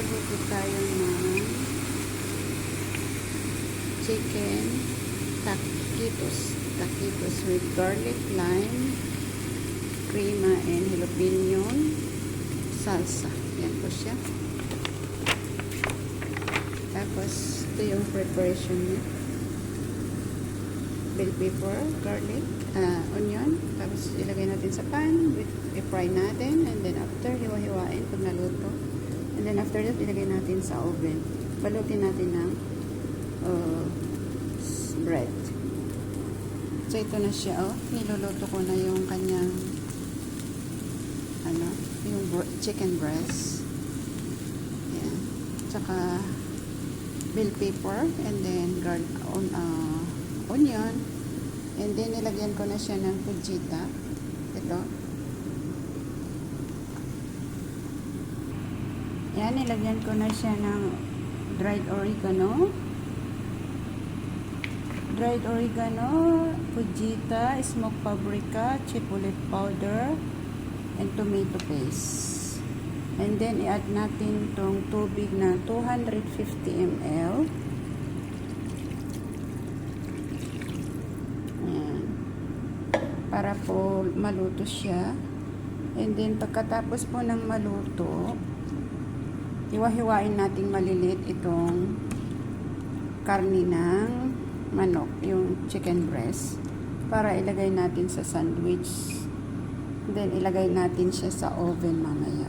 magluluto tayo ng chicken taquitos with garlic, lime, crema, and jalapeno salsa. Yan po siya. Tapos, ito yung preparation niya. Bell pepper, garlic, onion. Tapos, ilagay natin sa pan. I-fry natin. And then, after, hiwa-hiwain pag naluto. And then, after that, ilagay natin sa oven. Balutin natin ng bread. So, ito na siya, oh. Niluluto ko na yung kanyang yung chicken breast. Ayan. Tsaka, bell pepper, and then onion, and then nilagyan ko na siya ng fujita. Ito. Yan, nilagyan ko na siya ng dried oregano, fujita, smoked paprika, chipotle powder, and tomato paste. And then, i-add natin tong tubig na 250 ml. Ayan. Para po maluto siya. And then, pagkatapos po ng maluto, iwahiwain natin maliliit itong karni ng manok, yung chicken breast, para ilagay natin sa sandwich. Then, ilagay natin siya sa oven mamaya.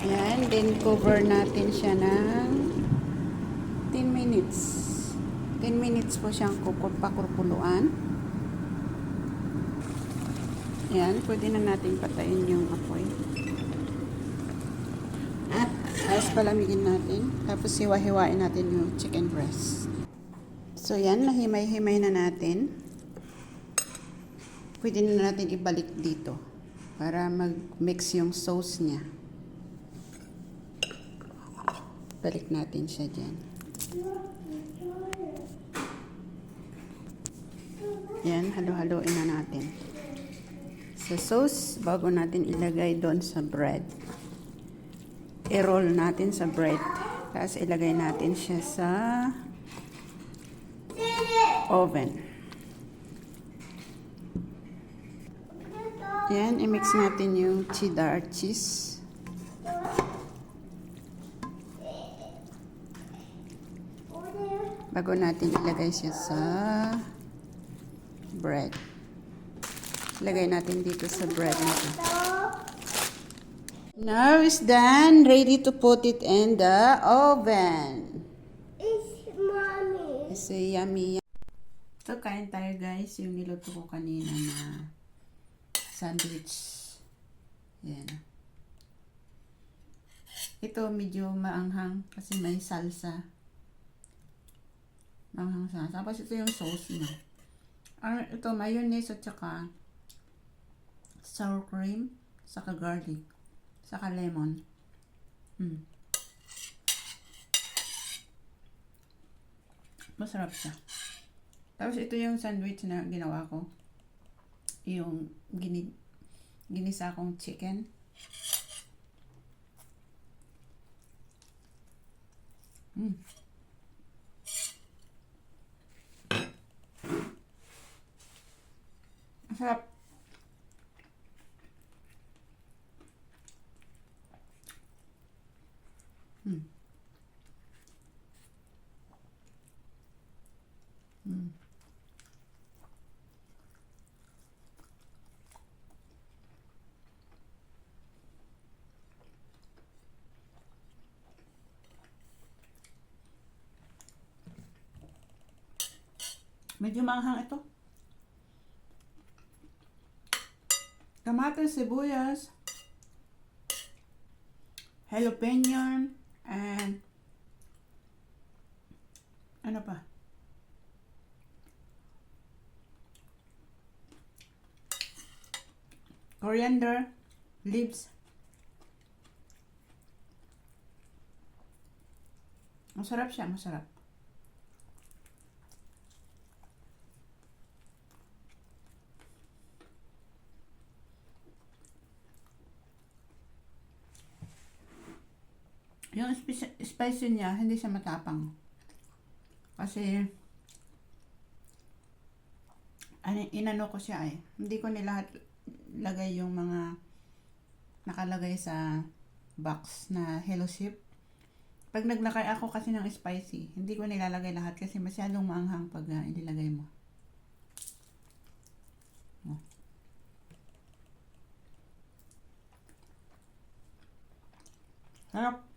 Yan. Then, cover natin siya ng 10 minutes. 10 minutes po siyang pakurkuluan. Yan. Pwede na natin patayin yung apoy. Tapos, palamigin natin. Tapos, hiwa-hiwain natin yung chicken breast. So, yan. Nahimay-himay na natin. Pwede na natin ibalik dito para mag-mix yung sauce niya. Balik natin siya dyan. Yan, halo-haloin na natin. Sa sauce, bago natin ilagay doon sa bread. I-roll natin sa bread. Tapos ilagay natin siya sa oven. Yan, i-mix natin yung cheddar cheese. Bago natin ilagay siya sa bread. Ilagay natin dito sa bread natin. Now it's done. Ready to put it in the oven. It's mommy. It's yummy. So, kain tayo guys. Yung niluto ko kanina na sandwich. Yan. Ito medyo maanghang kasi may salsa. Maanghang salsa. Tapos ito yung sauce niya. Ito mayonnaise at saka sour cream, saka garlic, saka lemon. Masarap siya. Tapos ito yung sandwich na ginawa ko. Yung ginisa kong chicken. Masarap. Medyo maanghang ito. Kamatis, sibuyas, jalapeno, and ano pa? Coriander leaves. Masarap siya, masarap. Yung spicy niya, hindi siya matapang. Kasi, inano ko siya eh. Hindi ko nilahat lagay yung mga nakalagay sa box na Hello Ship. Pag naglagay ako kasi ng spicy, hindi ko nilalagay lahat kasi masyadong maanghang pag ilagay mo. Oh. Sarap.